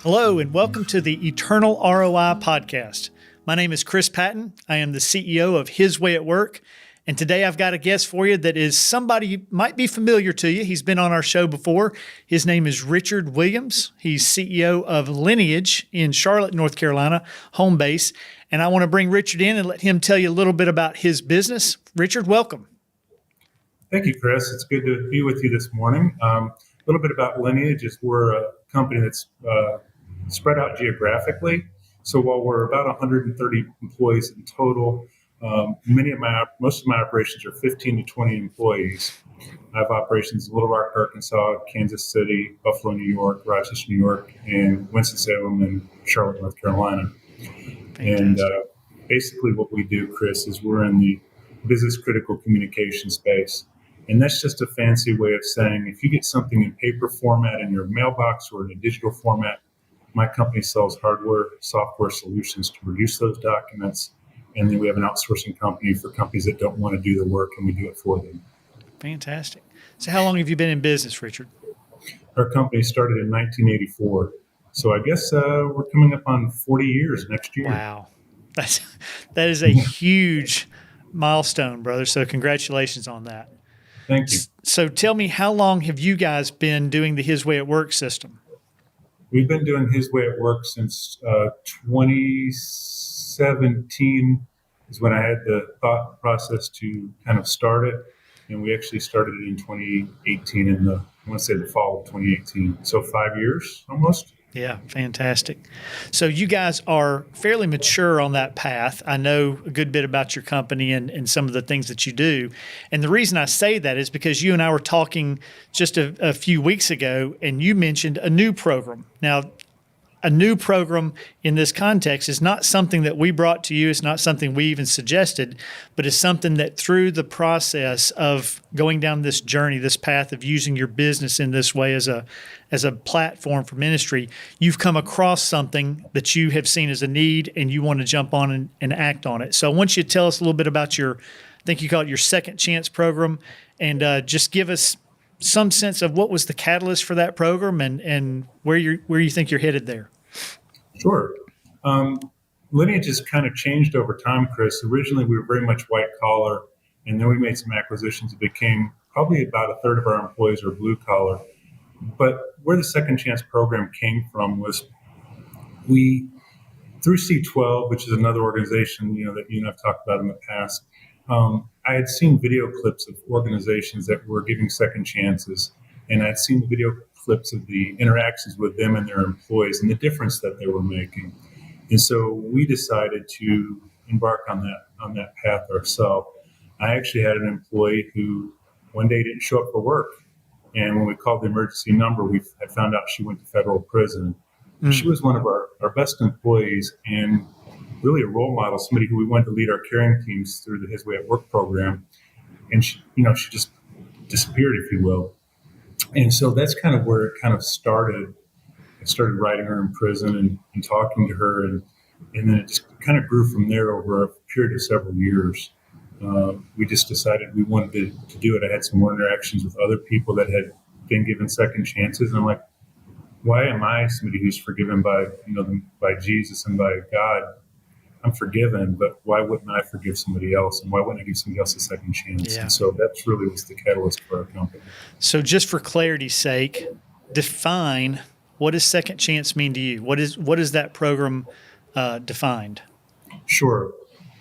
Hello, and welcome to the Eternal ROI podcast. My name is Chris Patton. I am the CEO of His Way at Work. And today I've got a guest for you that is somebody you might be familiar to you. He's been on our show before. His name is Richard Williams. He's CEO of Lineage in Charlotte, North Carolina, home base. And I want to bring Richard in and let him tell you a little bit about his business. Richard, welcome. Thank you, Chris. It's good to be with you this morning. A little bit about Lineage is we're a company that's spread out geographically. So while we're about 130 employees in total, most of my operations are 15 to 20 employees. I have operations in Little Rock, Arkansas, Kansas City, Buffalo, New York, Rochester, New York, and Winston-Salem and Charlotte, North Carolina. Fantastic. And basically what we do, Chris, is we're in the business critical communication space. And that's just a fancy way of saying if you get something in paper format in your mailbox or in a digital format, my company sells hardware, software solutions to produce those documents. And then we have an outsourcing company for companies that don't want to do the work, and we do it for them. Fantastic. So how long have you been in business, Richard? Our company started in 1984. So I guess we're coming up on 40 years next year. Wow. That is a huge milestone, brother. So congratulations on that. Thank you. So tell me, how long have you guys been doing the His Way at Work system? We've been doing His Way at Work since 2017 is when I had the thought process to kind of start it. And we actually started it in 2018 I want to say the fall of 2018. So 5 years almost. Yeah, fantastic. So you guys are fairly mature on that path. I know a good bit about your company and some of the things that you do. And the reason I say that is because you and I were talking just a few weeks ago, and you mentioned a new program. Now, a new program in this context is not something that we brought to you. It's not something we even suggested, but it's something that through the process of going down this journey, this path of using your business in this way as a platform for ministry, you've come across something that you have seen as a need and you want to jump on and act on it. So I want you to tell us a little bit about I think you call it your Second Chance program, and just give us some sense of what was the catalyst for that program and where you think you're headed there. Sure. Lineage has kind of changed over time, Chris. Originally, we were very much white collar, and then we made some acquisitions. It became probably about a third of our employees are blue collar. But where the Second Chance program came from was through C12, which is another organization that you and I've talked about in the past. I had seen video clips of organizations that were giving second chances, and I'd seen the video clips of the interactions with them and their employees and the difference that they were making. And so we decided to embark on that path ourselves. I actually had an employee who one day didn't show up for work. And when we called the emergency number, we had found out she went to federal prison. She was one of our best employees and really a role model, somebody who we wanted to lead our caring teams through the His Way at Work program. And she just disappeared, if you will. And so that's kind of where it kind of started. I started writing her in prison and talking to her. And then it just kind of grew from there over a period of several years. We just decided we wanted to do it. I had some more interactions with other people that had been given second chances. And I'm like, why am I somebody who's forgiven by Jesus and by God? I'm forgiven, but why wouldn't I forgive somebody else? And why wouldn't I give somebody else a second chance? Yeah. And so that's really was the catalyst for our company. So just for clarity's sake, define, what does second chance mean to you? What is that program defined? Sure.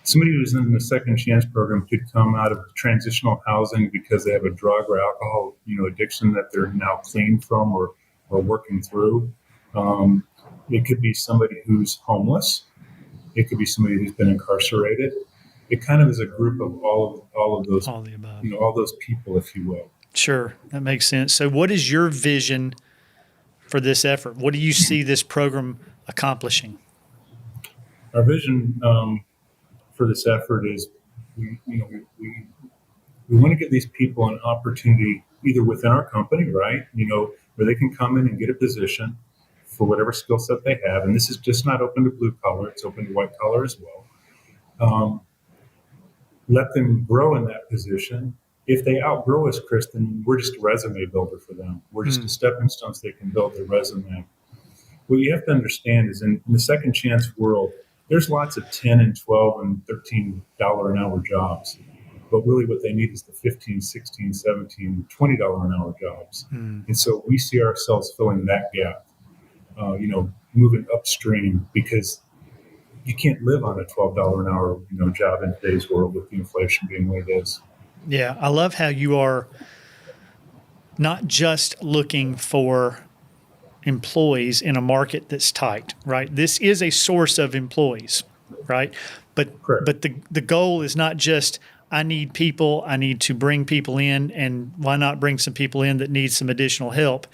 Somebody who's in the Second Chance program could come out of transitional housing because they have a drug or alcohol, addiction that they're now clean from or working through. It could be somebody who's homeless. It could be somebody who's been incarcerated. It kind of is a group of all of those, all the above. All those people, if you will. Sure, that makes sense. So, what is your vision for this effort? What do you see this program accomplishing? Our vision for this effort is we want to give these people an opportunity either within our company, right? Where they can come in and get a position for whatever skill set they have. And this is just not open to blue collar, it's open to white collar as well. Let them grow in that position. If they outgrow us, Chris, then we're just a resume builder for them. We're just a stepping stone so they can build their resume. what you have to understand is in the second chance world, there's lots of 10 and 12 and $13 an hour jobs. But really what they need is the 15, 16, 17, $20 an hour jobs. And so we see ourselves filling that gap, moving upstream, because you can't live on a $12 an hour, job in today's world with the inflation being what it is. Yeah, I love how you are not just looking for employees in a market that's tight, right? This is a source of employees, right? But Correct. but the goal is not just I need people, I need to bring people in, and why not bring some people in that need some additional help?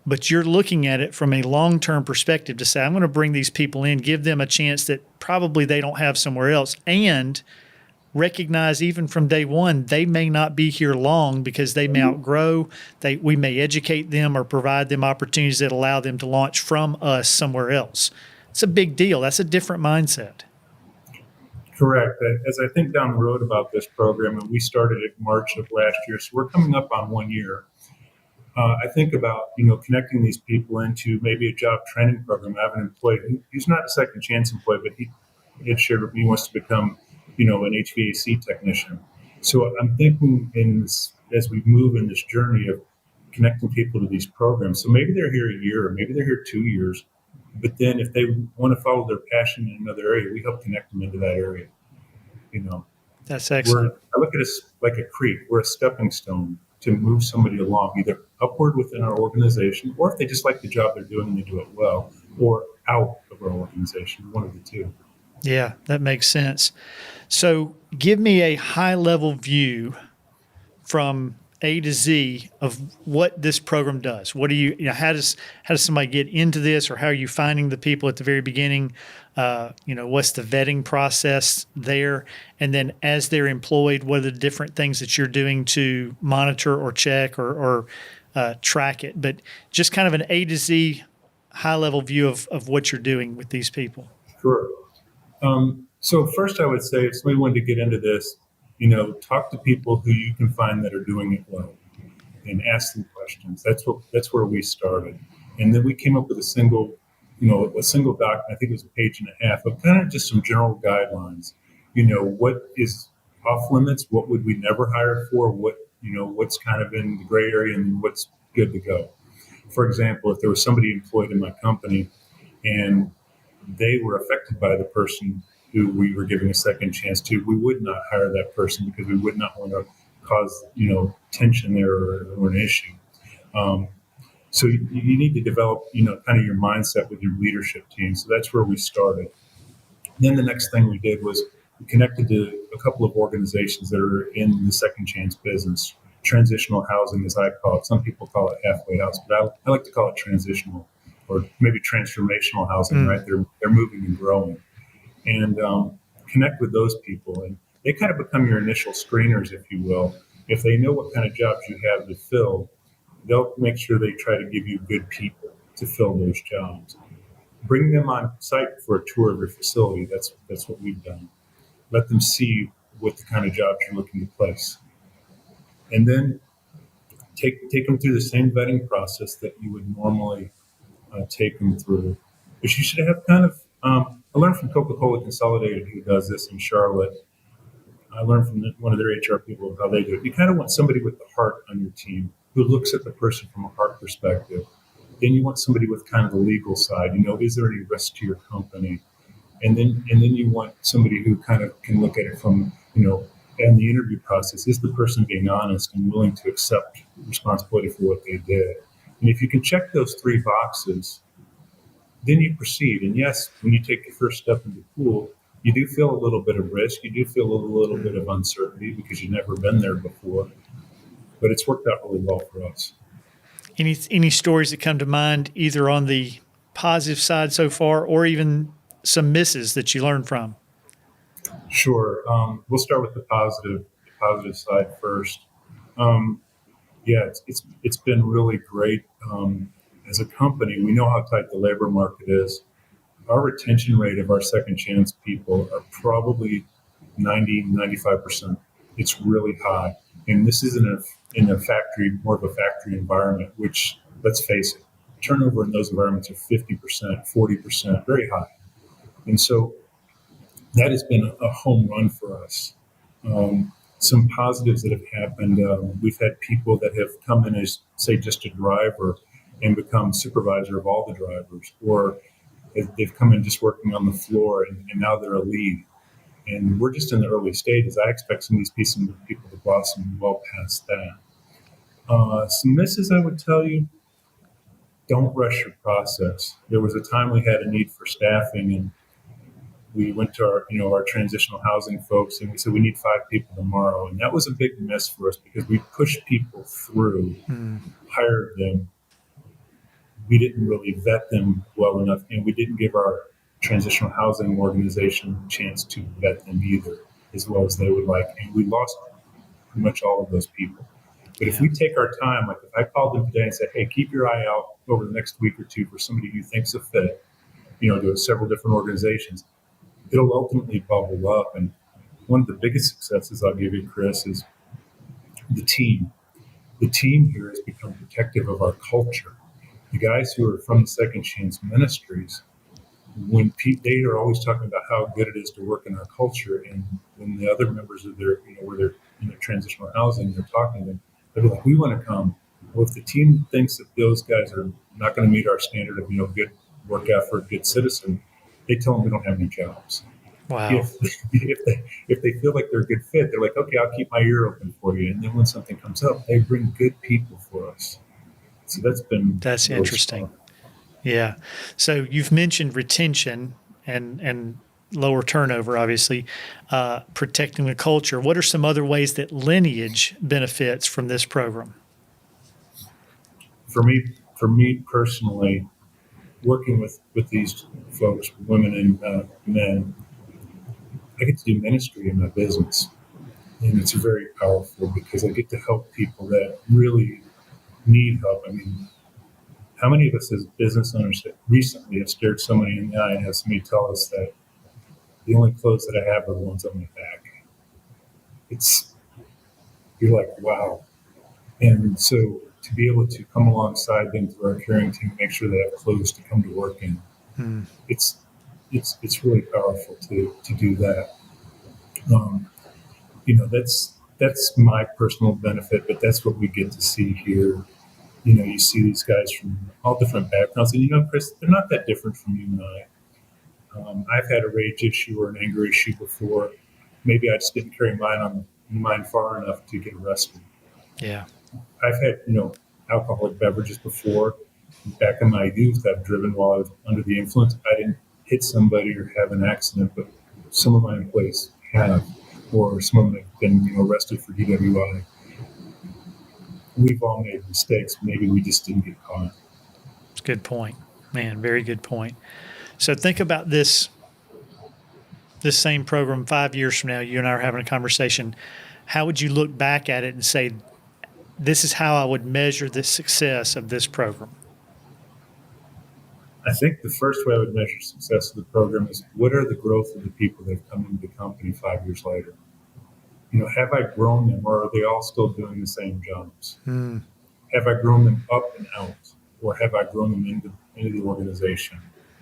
But you're looking at it from a long-term perspective to say, I'm going to bring these people in, give them a chance that probably they don't have somewhere else, and recognize even from day one, they may not be here long because they may outgrow. We may educate them or provide them opportunities that allow them to launch from us somewhere else. It's a big deal. That's a different mindset. Correct. As I think down the road about this program, and we started it March of last year, so we're coming up on 1 year. I think about, connecting these people into maybe a job training program. I have an employee, he's not a second chance employee, but he had shared with me he wants to become, an HVAC technician. So I'm thinking as we move in this journey of connecting people to these programs. So maybe they're here a year, or maybe they're here 2 years. But then if they want to follow their passion in another area, we help connect them into that area. That's excellent. I look at us like a creek. We're a stepping stone to move somebody along, either upward within our organization, or if they just like the job they're doing and they do it well, or out of our organization, one of the two. Yeah, that makes sense. So give me a high-level view from A to Z of what this program does. What do how does somebody get into this, or how are you finding the people at the very beginning? What's the vetting process there? And then as they're employed, what are the different things that you're doing to monitor or check or track it? But just kind of an A to Z high-level view of what you're doing with these people. Sure. So first I would say, if somebody wanted to get into this, talk to people who you can find that are doing it well and ask them questions. That's where we started. And then we came up with a single document. I think it was a page and a half of kind of just some general guidelines. What is off limits? What would we never hire for? What's kind of in the gray area, and what's good to go. For example, if there was somebody employed in my company and they were affected by the person who we were giving a second chance to, we would not hire that person because we would not want to cause, tension there or an issue. So you need to develop, kind of your mindset with your leadership team. So that's where we started. Then the next thing we did was we connected to a couple of organizations that are in the second chance business. Transitional housing, as I call it. Some people call it halfway house, but I like to call it transitional, or maybe transformational housing, right? They're moving and growing. And connect with those people. And they kind of become your initial screeners, if you will. If they know what kind of jobs you have to fill, they'll make sure they try to give you good people to fill those jobs. Bring them on site for a tour of your facility. That's what we've done. Let them see what the kind of jobs you're looking to place. And then take them through the same vetting process that you would normally take them through. But you should have kind of, I learned from Coca-Cola Consolidated, who does this in Charlotte. I learned from one of their HR people how they do it. You kind of want somebody with the heart on your team who looks at the person from a heart perspective. Then you want somebody with kind of the legal side. Is there any risk to your company? And then you want somebody who kind of can look at it from, in the interview process, is the person being honest and willing to accept responsibility for what they did? And if you can check those three boxes, then you proceed. And yes, when you take the first step in the pool, you do feel a little bit of risk. You do feel a little bit of uncertainty because you've never been there before. But it's worked out really well for us. Any stories that come to mind, either on the positive side so far, or even some misses that you learned from? Sure. We'll start with the positive side first. It's been really great. As a company, we know how tight the labor market is. Our retention rate of our second chance people are probably 90-95%. It's really high. And this isn't in a factory, more of a factory environment, which, let's face it, turnover in those environments are 50%, 40%, very high. And so that has been a home run for us. Some positives that have happened, we've had people that have come in as, say, just a driver and become supervisor of all the drivers, or they've come in just working on the floor and now they're a lead. And we're just in the early stages. I expect some of these people to blossom well past that. Some misses, I would tell you, don't rush your process. There was a time we had a need for staffing, and we went to our transitional housing folks, and we said we need 5 people tomorrow, and that was a big miss for us because we pushed people through, hired them. We didn't really vet them well enough, and we didn't give our transitional housing organization a chance to vet them either as well as they would like, and we lost pretty much all of those people. But if we take our time, like if I called them today and said, hey, keep your eye out over the next week or two for somebody who thinks a fit, to several different organizations, it'll ultimately bubble up. And one of the biggest successes I'll give you, Chris, is the team. The team here has become protective of our culture. The guys who are from the Second Chance Ministries, when they are always talking about how good it is to work in our culture, and when the other members of their, where they're in their transitional housing, they're talking to them, they're like, we want to come. Well, if the team thinks that those guys are not going to meet our standard of, good work effort, good citizen, they tell them we don't have any jobs. Wow. If they feel like they're a good fit, they're like, okay, I'll keep my ear open for you. And then when something comes up, they bring good people for us. So that's really interesting. strong. Yeah. So you've mentioned retention and lower turnover, obviously, protecting the culture. What are some other ways that Lineage benefits from this program? For me personally, working with these folks, women and men, I get to do ministry in my business. And it's very powerful because I get to help people that really need help. I mean, how many of us as business owners that recently have stared somebody in the eye and had somebody tell us that the only clothes that I have are the ones on my back? You're like, wow. And so to be able to come alongside them through our caring team, make sure they have clothes to come to work in, it's really powerful to do that. That's my personal benefit, but that's what we get to see here. You see these guys from all different backgrounds, and Chris, they're not that different from you and I. I've had a rage issue or an anger issue before. Maybe I just didn't carry mine far enough to get arrested. Yeah. I've had, alcoholic beverages before. Back in my youth, I've driven while I was under the influence. I didn't hit somebody or have an accident, but some of my employees have, or some of them have been, arrested for DWI. We've all made mistakes. Maybe we just didn't get caught. It's a good point, man. Very good point. So think about this same program 5 years from now. You and I are having a conversation. How would you look back at it and say, this is how I would measure the success of this program? I think the first way I would measure success of the program is what are the growth of the people that have come into the company 5 years later? Have I grown them, or are they all still doing the same jobs? Have I grown them up and out, or have I grown them into the organization?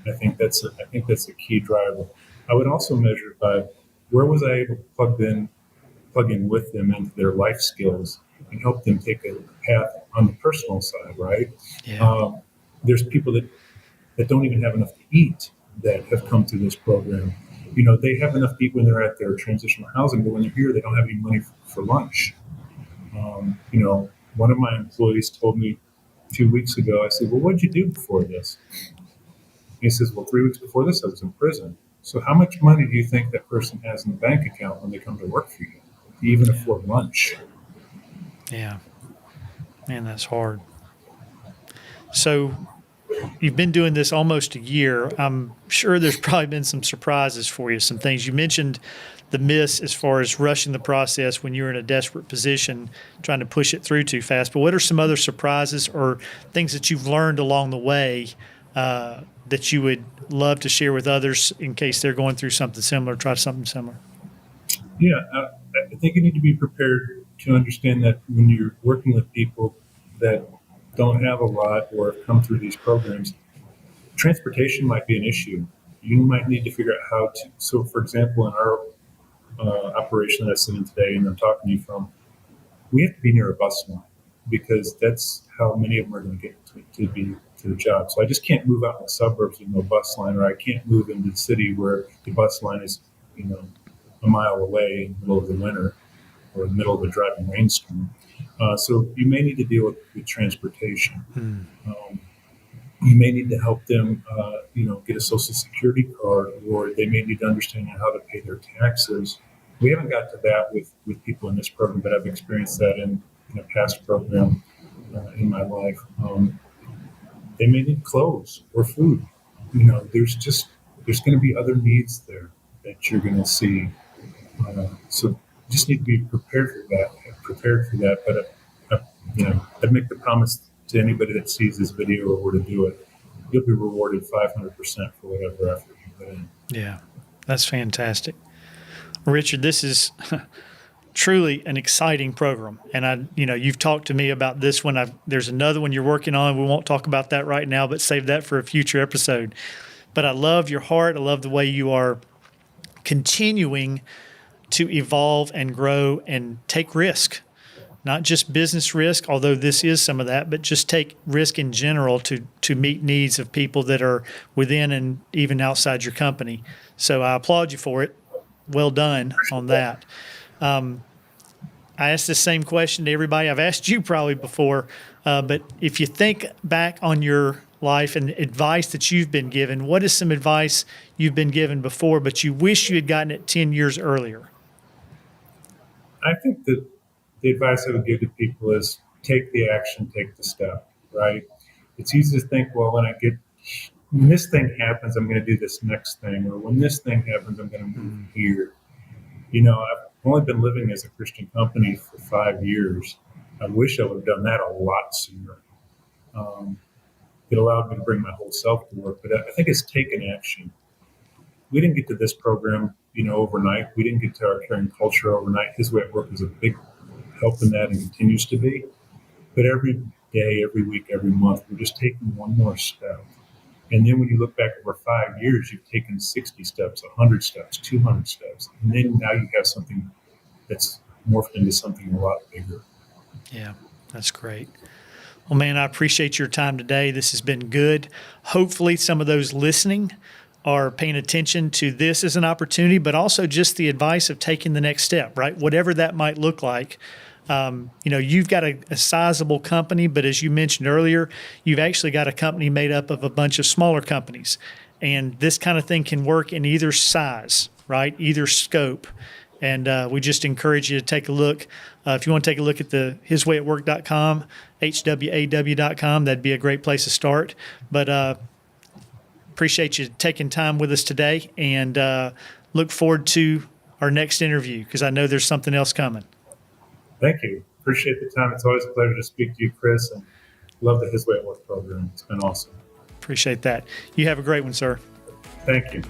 I think that's a key driver. I would also measure it by where was I able to plug in with them into their life skills and help them take a path on the personal side, right? Yeah. There's people that don't even have enough to eat that have come through this program. They have enough to eat when they're at their transitional housing, but when they're here, they don't have any money for lunch. One of my employees told me 2 weeks ago, I said, well, what did you do before this? He says, well, 3 weeks before this, I was in prison. So how much money do you think that person has in the bank account when they come to work for you to even afford lunch? Yeah. Man, that's hard. So you've been doing this almost a year. I'm sure there's probably been some surprises for you, some things. You mentioned the miss as far as rushing the process when you're in a desperate position, trying to push it through too fast. But what are some other surprises or things that you've learned along the way that you would love to share with others in case they're going through something similar, try something similar? Yeah, I think you need to be prepared to understand that when you're working with people that don't have a lot or have come through these programs, transportation might be an issue. You might need to figure out how to. So, for example, in our operation that I sit in today, and I'm talking to you from, we have to be near a bus line because that's how many of them are going to get to be to the job. So I just can't move out in the suburbs with no bus line, or I can't move into the city where the bus line is, a mile away in the middle of the winter or the middle of a driving rainstorm. So you may need to deal with transportation. You may need to help them, get a social security card, or they may need to understand how to pay their taxes. We haven't got to that with people in this program, but I've experienced that in a past program in my life. They may need clothes or food. There's going to be other needs there that you're going to see. So you just need to be prepared for that. But I'd make the promise to anybody that sees this video or were to do it, you'll be rewarded 500% for whatever effort you put in. Yeah, that's fantastic. Richard, this is truly an exciting program. And you've talked to me about this one. There's another one you're working on. We won't talk about that right now, but save that for a future episode. But I love your heart. I love the way you are continuing to evolve and grow and take risk. Not just business risk, although this is some of that, but just take risk in general to meet needs of people that are within and even outside your company. So I applaud you for it. Well done on that. I asked the same question to everybody. I've asked you probably before, but if you think back on your life and advice that you've been given, what is some advice you've been given before, but you wish you had gotten it 10 years earlier? I think that the advice I would give to people is take the action, take the step, right? It's easy to think, well, when this thing happens, I'm going to do this next thing, or when this thing happens, I'm going to move here. I've only been living as a Christian company for 5 years. I wish I would have done that a lot sooner. It allowed me to bring my whole self to work, but I think it's taken action. We didn't get to this program, overnight. We didn't get to our caring culture overnight. His Way at Work was a big help in that and continues to be. But every day, every week, every month, we're just taking one more step. And then when you look back over 5 years, you've taken 60 steps, 100 steps, 200 steps. And then now you have something that's morphed into something a lot bigger. Yeah, that's great. Well, man, I appreciate your time today. This has been good. Hopefully some of those listening are paying attention to this as an opportunity, but also just the advice of taking the next step, right? Whatever that might look like. You've got a sizable company, but as you mentioned earlier, you've actually got a company made up of a bunch of smaller companies. And this kind of thing can work in either size, right? Either scope. And we just encourage you to take a look. If you want to take a look at the hiswayatwork.com, hwaw.com, that'd be a great place to start. But appreciate you taking time with us today, and look forward to our next interview because I know there's something else coming. Thank you. Appreciate the time. It's always a pleasure to speak to you, Chris, and love the His Way at Work program. It's been awesome. Appreciate that. You have a great one, sir. Thank you.